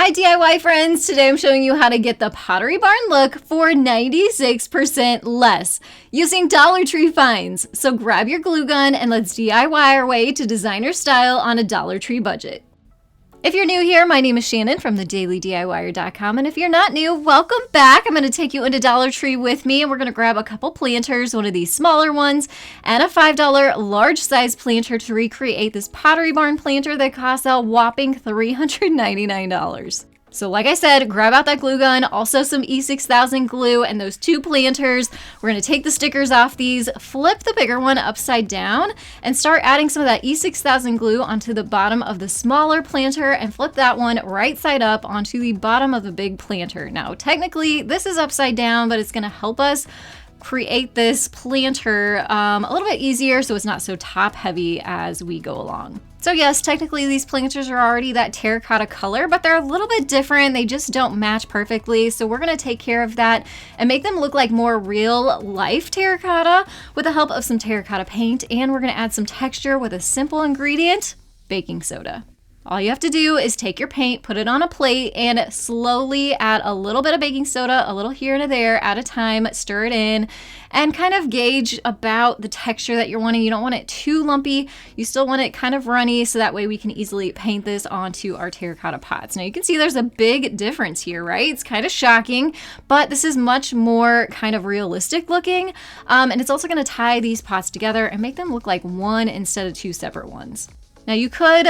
Hi DIY friends! Today I'm showing you how to get the Pottery Barn look for 96% less using Dollar Tree finds. So grab your glue gun and let's DIY our way to designer style on a Dollar Tree budget. If you're new here, my name is Shannon from TheDailyDIYer.com, and if you're not new, welcome back. I'm going to take you into Dollar Tree with me, and we're going to grab a couple planters, one of these smaller ones, and a $5 large size planter to recreate this Pottery Barn planter that costs a whopping $399. So like I said, grab out that glue gun, also some E6000 glue, and those two planters. We're going to take the stickers off these, flip the bigger one upside down, and start adding some of that E6000 glue onto the bottom of the smaller planter, and flip that one right side up onto the bottom of the big planter. Now, technically, this is upside down, but it's going to help us create this planter a little bit easier so it's not so top heavy as we go along. So yes, technically these planters are already that terracotta color, but they're a little bit different. They just don't match perfectly. So we're going to take care of that and make them look like more real life terracotta with the help of some terracotta paint. And we're going to add some texture with a simple ingredient, baking soda. All you have to do is take your paint, put it on a plate, and slowly add a little bit of baking soda, a little here and there at a time, stir it in, and kind of gauge about the texture that you're wanting. You don't want it too lumpy. You still want it kind of runny, so that way we can easily paint this onto our terracotta pots. Now you can see there's a big difference here, right? It's kind of shocking, but this is much more kind of realistic looking. And it's also going to tie these pots together and make them look like one instead of two separate ones. Now you could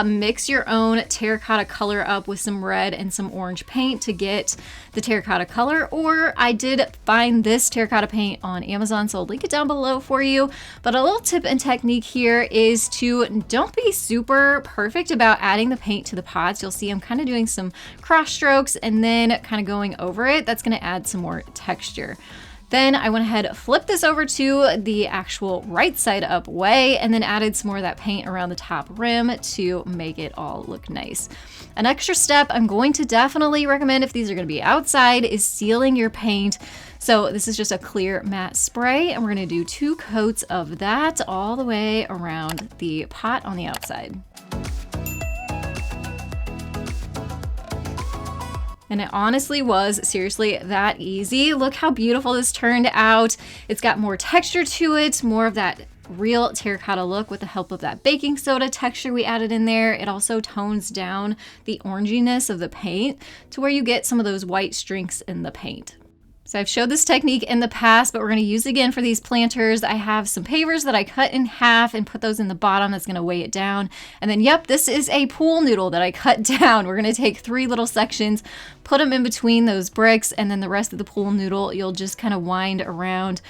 mix your own terracotta color up with some red and some orange paint to get the terracotta color, or I did find this terracotta paint on Amazon, so I'll link it down below for you. But a little tip and technique here is to don't be super perfect about adding the paint to the pots. You'll see I'm kind of doing some cross strokes and then kind of going over it. That's going to add some more texture. Then I went ahead, flipped this over to the actual right side up way, and then added some more of that paint around the top rim to make it all look nice. An extra step I'm going to definitely recommend if these are going to be outside is sealing your paint. So this is just a clear matte spray, and we're going to do 2 coats of that all the way around the pot on the outside. And it honestly was seriously that easy. Look how beautiful this turned out. It's got more texture to it, more of that real terracotta look with the help of that baking soda texture we added in there. It also tones down the oranginess of the paint to where you get some of those white streaks in the paint. So I've showed this technique in the past, but we're going to use it again for these planters. I have some pavers that I cut in half and put those in the bottom. That's going to weigh it down. And then, yep, this is a pool noodle that I cut down. We're going to take 3 little sections, put them in between those bricks, and then the rest of the pool noodle, you'll just kind of wind around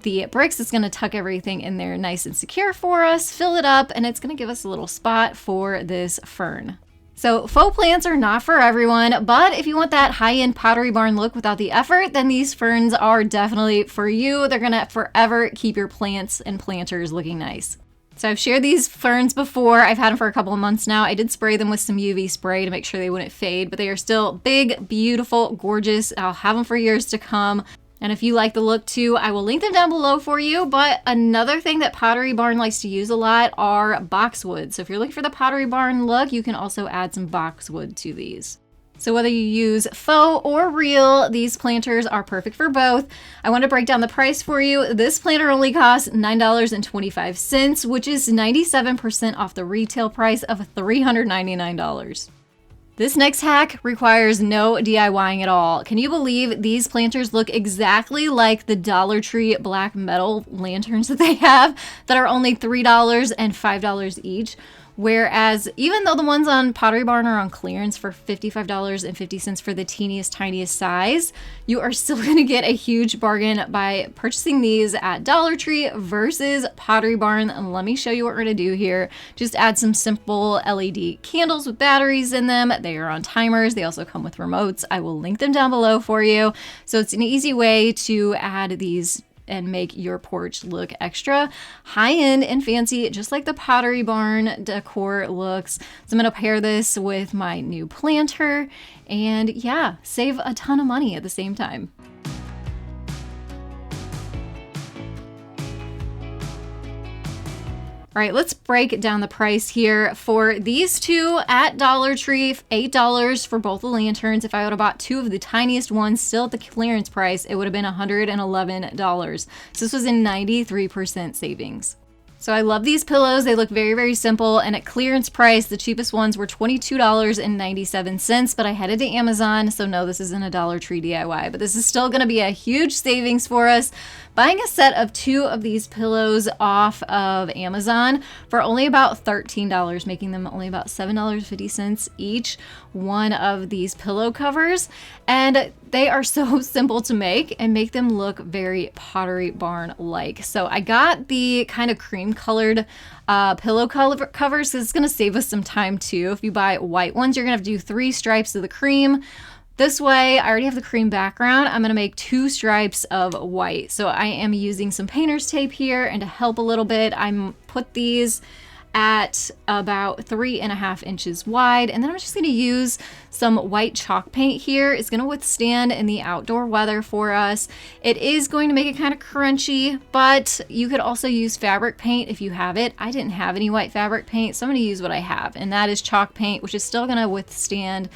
the bricks. It's going to tuck everything in there nice and secure for us, fill it up, and it's going to give us a little spot for this fern. So faux plants are not for everyone, but if you want that high-end Pottery Barn look without the effort, then these ferns are definitely for you. They're gonna forever keep your plants and planters looking nice. So I've shared these ferns before. I've had them for a couple of months now. I did spray them with some UV spray to make sure they wouldn't fade, but they are still big, beautiful, gorgeous. I'll have them for years to come. And if you like the look too, I will link them down below for you. But another thing that Pottery Barn likes to use a lot are boxwood. So if you're looking for the Pottery Barn look, you can also add some boxwood to these. So whether you use faux or real, these planters are perfect for both. I want to break down the price for you. This planter only costs $9.25, which is 97% off the retail price of $399. This next hack requires no DIYing at all. Can you believe these planters look exactly like the Dollar Tree black metal lanterns that they have that are only $3 and $5 each? Whereas even though the ones on Pottery Barn are on clearance for $55.50 for the teeniest, tiniest size, you are still going to get a huge bargain by purchasing these at Dollar Tree versus Pottery Barn. And let me show you what we're going to do here. Just add some simple LED candles with batteries in them. They are on timers. They also come with remotes. I will link them down below for you. So it's an easy way to add these and make your porch look extra high-end and fancy, just like the Pottery Barn decor looks. So I'm going to pair this with my new planter and yeah, save a ton of money at the same time. All right, let's break down the price here. For these two at Dollar Tree, $8 for both the lanterns. If I would have bought two of the tiniest ones, still at the clearance price, it would have been $111. So this was a 93% savings. So I love these pillows. They look very, very simple. And at clearance price, the cheapest ones were $22.97, but I headed to Amazon. So no, this isn't a Dollar Tree DIY, but this is still going to be a huge savings for us. Buying a set of two of these pillows off of Amazon for only about $13, making them only about $7.50 each one of these pillow covers. And they are so simple to make and make them look very Pottery Barn-like. So I got the kind of cream colored pillow covers, because it's going to save us some time too. If you buy white ones, you're going to have to do 3 stripes of the cream. This way, I already have the cream background. I'm gonna make 2 stripes of white. So I am using some painter's tape here, and to help a little bit, I'm put these at about 3.5 inches wide. And then I'm just gonna use some white chalk paint here. It's gonna withstand in the outdoor weather for us. It is going to make it kind of crunchy, but you could also use fabric paint if you have it. I didn't have any white fabric paint, so I'm gonna use what I have, and that is chalk paint, which is still gonna withstand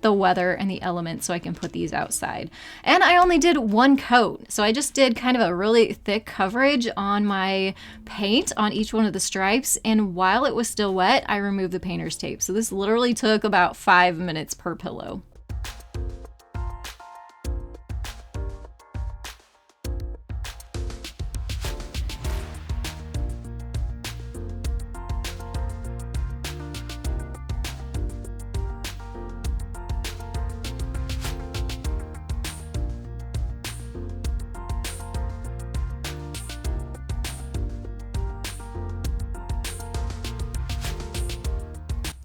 the weather and the elements, so I can put these outside. And I only did 1 coat, so I just did kind of a really thick coverage on my paint on each one of the stripes, and while it was still wet, I removed the painter's tape. So this literally took about 5 minutes per pillow.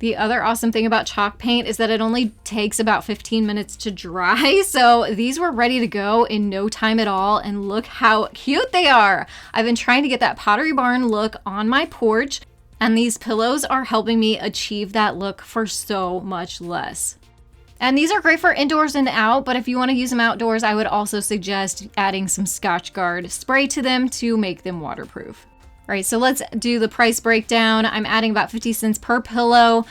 The other awesome thing about chalk paint is that it only takes about 15 minutes to dry. So these were ready to go in no time at all. And look how cute they are. I've been trying to get that Pottery Barn look on my porch, and these pillows are helping me achieve that look for so much less. And these are great for indoors and out, but if you want to use them outdoors, I would also suggest adding some Scotchgard spray to them to make them waterproof. All right, so let's do the price breakdown. I'm adding about 50 cents per pillow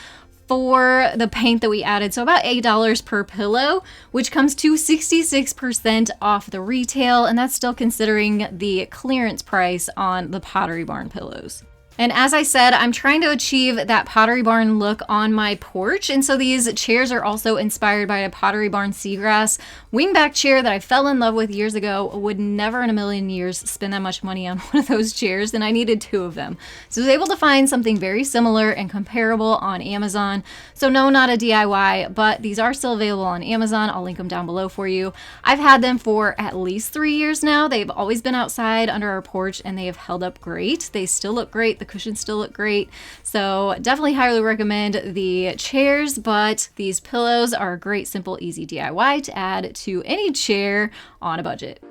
for the paint that we added. So about $8 per pillow, which comes to 66% off the retail. And that's still considering the clearance price on the Pottery Barn pillows. And as I said, I'm trying to achieve that Pottery Barn look on my porch. And so these chairs are also inspired by a Pottery Barn seagrass wingback chair that I fell in love with years ago. Would never in a million years spend that much money on one of those chairs, and I needed 2 of them. So I was able to find something very similar and comparable on Amazon. So no, not a DIY, but these are still available on Amazon. I'll link them down below for you. I've had them for at least 3 years now. They've always been outside under our porch, and they have held up great. They still look great. The cushions still look great. So definitely highly recommend the chairs, but these pillows are a great, simple, easy DIY to add to any chair on a budget.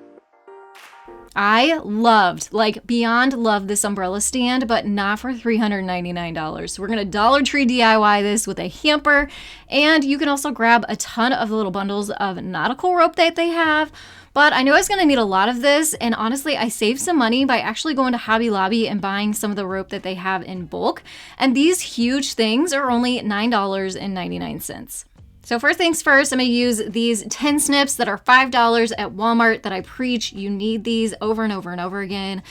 I loved, like beyond loved, this umbrella stand, but not for $399. So we're gonna Dollar Tree DIY this with a hamper, and you can also grab a ton of the little bundles of nautical rope that they have. But I knew I was gonna need a lot of this, and honestly, I saved some money by actually going to Hobby Lobby and buying some of the rope that they have in bulk. And these huge things are only $9.99. So first things first, I'm gonna use these 10 snips that are $5 at Walmart that I preach. You need these over and over and over again.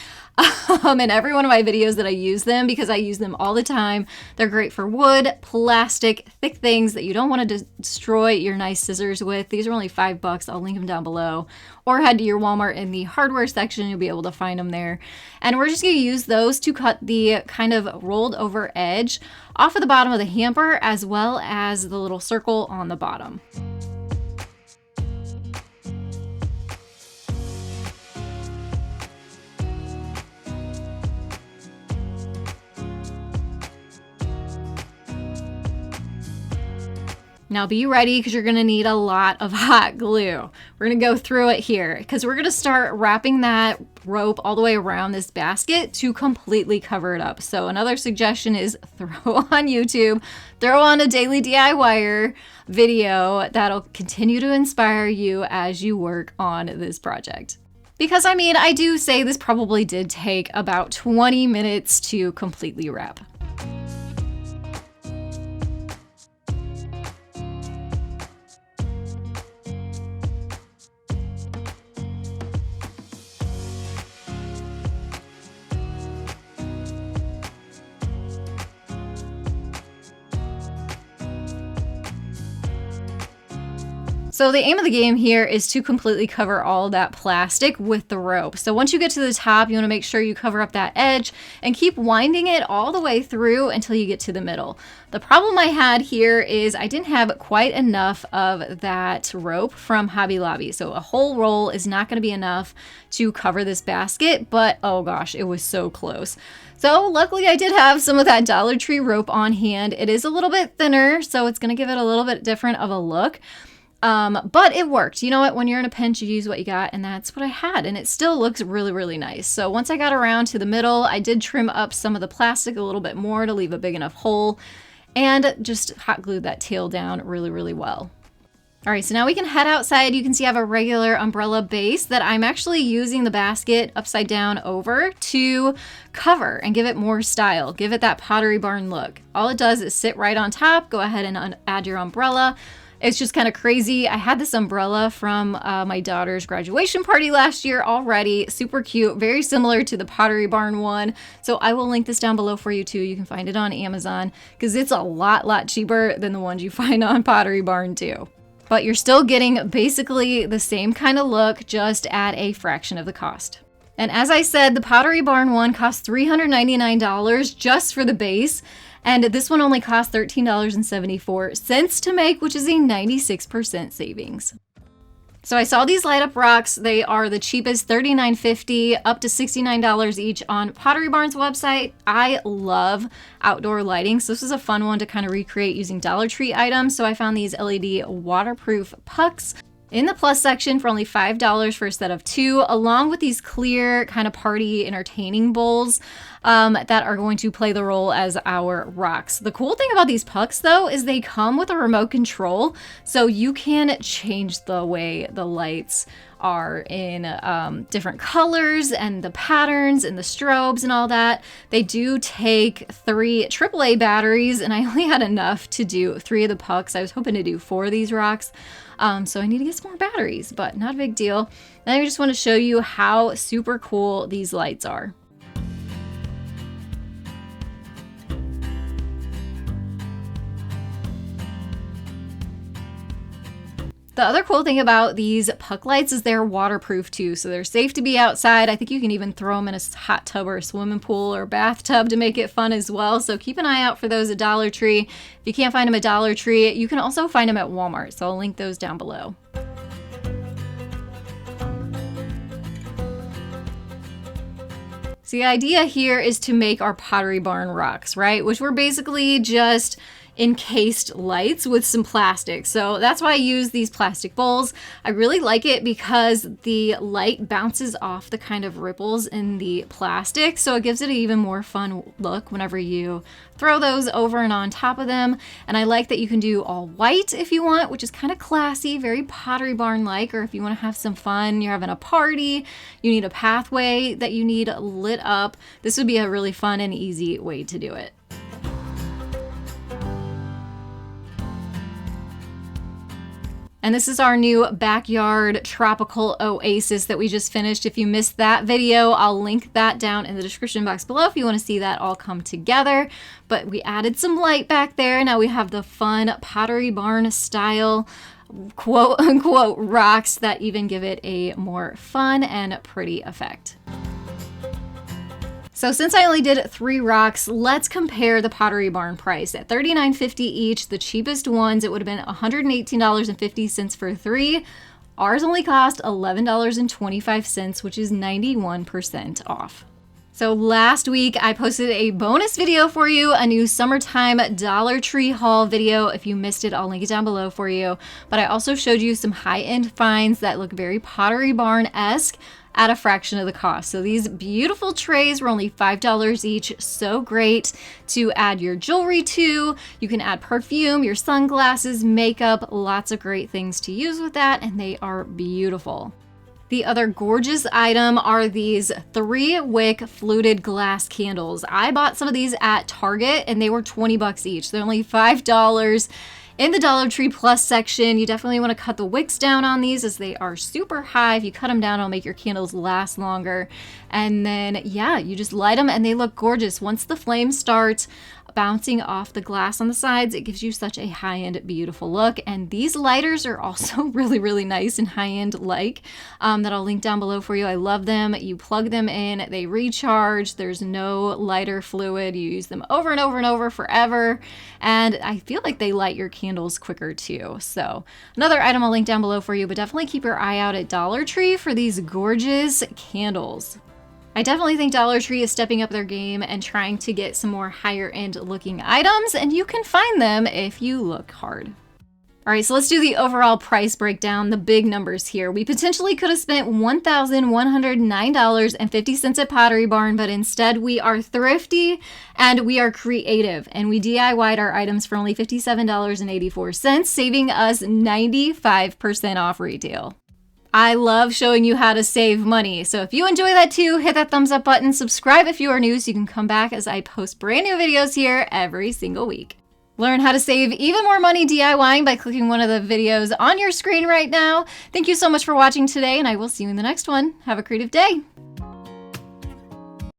In every one of my videos that I use them, because I use them all the time. They're great for wood, plastic, thick things that you don't want to destroy your nice scissors with. These are only $5. I'll link them down below. Or head to your Walmart in the hardware section. You'll be able to find them there. And we're just going to use those to cut the kind of rolled over edge off of the bottom of the hamper, as well as the little circle on the bottom. Now be ready, because you're gonna need a lot of hot glue. We're gonna go through it here, because we're gonna start wrapping that rope all the way around this basket to completely cover it up. So another suggestion is throw on YouTube, throw on a TheDailyDIYer video that'll continue to inspire you as you work on this project. Because I mean, I do say this probably did take about 20 minutes to completely wrap. So the aim of the game here is to completely cover all that plastic with the rope. So once you get to the top, you want to make sure you cover up that edge and keep winding it all the way through until you get to the middle. The problem I had here is I didn't have quite enough of that rope from Hobby Lobby. So a whole roll is not going to be enough to cover this basket, but oh gosh, it was so close. So luckily I did have some of that Dollar Tree rope on hand. It is a little bit thinner, so it's going to give it a little bit different of a look. But it worked. You know what? When you're in a pinch, you use what you got, and that's what I had. And it still looks really, really nice. So once I got around to the middle, I did trim up some of the plastic a little bit more to leave a big enough hole and just hot glued that tail down really, really well. All right, so now we can head outside. You can see I have a regular umbrella base that I'm actually using the basket upside down over to cover and give it more style, give it that Pottery Barn look. All it does is sit right on top. Go ahead and add your umbrella. It's just kind of crazy. I had this umbrella from my daughter's graduation party last year already. Super cute, very similar to the Pottery Barn one. So I will link this down below for you too. You can find it on Amazon because it's a lot cheaper than the ones you find on Pottery Barn too. But you're still getting basically the same kind of look, just at a fraction of the cost. And as I said, the Pottery Barn one costs $399 just for the base. And this one only costs $13.74 to make, which is a 96% savings. So I saw these light up rocks. They are the cheapest, $39.50 up to $69 each on Pottery Barn's website. I love outdoor lighting, so this is a fun one to kind of recreate using Dollar Tree items. So I found these LED waterproof pucks in the plus section for only $5 for a set of 2, along with these clear kind of party entertaining bowls that are going to play the role as our rocks. The cool thing about these pucks though is they come with a remote control, so you can change the way the lights are in different colors and the patterns and the strobes and all that. They do take 3 AAA batteries, and I only had enough to do 3 of the pucks. I was hoping to do 4 of these rocks. So I need to get some more batteries, but not a big deal. And I just want to show you how super cool these lights are. The other cool thing about these puck lights is they're waterproof too, so they're safe to be outside. I think you can even throw them in a hot tub or a swimming pool or bathtub to make it fun as well. So keep an eye out for those at Dollar Tree. If you can't find them at Dollar Tree, you can also find them at Walmart, so I'll link those down below. So the idea here is to make our Pottery Barn rocks, right? Which were basically just encased lights with some plastic. So that's why I use these plastic bowls. I really like it because the light bounces off the kind of ripples in the plastic. So it gives it an even more fun look whenever you throw those over and on top of them. And I like that you can do all white if you want, which is kind of classy, very Pottery Barn-like, or if you want to have some fun, you're having a party, you need a pathway that you need lit up. This would be a really fun and easy way to do it. And this is our new backyard tropical oasis that we just finished. If you missed that video, I'll link that down in the description box below if you want to see that all come together. But we added some light back there. Now we have the fun Pottery Barn style quote unquote rocks that even give it a more fun and pretty effect. So since I only did 3 rocks, let's compare the Pottery Barn price. At $39.50 each, the cheapest ones, it would have been $118.50 for 3. Ours only cost $11.25, which is 91% off. So last week I posted a bonus video for you, a new summertime Dollar Tree haul video. If you missed it, I'll link it down below for you. But I also showed you some high-end finds that look very Pottery Barn-esque at a fraction of the cost. So these beautiful trays were only $5 each. So great to add your jewelry to. You can add perfume, your sunglasses, makeup, lots of great things to use with that, and they are beautiful. The other gorgeous item are these 3-wick fluted glass candles. I bought some of these at Target and they were 20 bucks each. They're only $5 in the Dollar Tree Plus section. You definitely want to cut the wicks down on these as they are super high. If you cut them down, it'll make your candles last longer. And then, yeah, you just light them and they look gorgeous. Once the flames start bouncing off the glass on the sides, it gives you such a high-end, beautiful look. And these lighters are also really, really nice and high-end like that I'll link down below for you. I love them. You plug them in, they recharge. There's no lighter fluid. You use them over and over and over forever. And I feel like they light your candles quicker too. So another item I'll link down below for you, but definitely keep your eye out at Dollar Tree for these gorgeous candles. I definitely think Dollar Tree is stepping up their game and trying to get some more higher end looking items, and you can find them if you look hard. All right, so let's do the overall price breakdown, the big numbers here. We potentially could have spent $1,109.50 at Pottery Barn, but instead we are thrifty and we are creative, and we DIY'd our items for only $57.84, saving us 95% off retail. I love showing you how to save money. So if you enjoy that too, hit that thumbs up button, subscribe if you are new so you can come back as I post brand new videos here every single week. Learn how to save even more money DIYing by clicking one of the videos on your screen right now. Thank you so much for watching today, and I will see you in the next one. Have a creative day.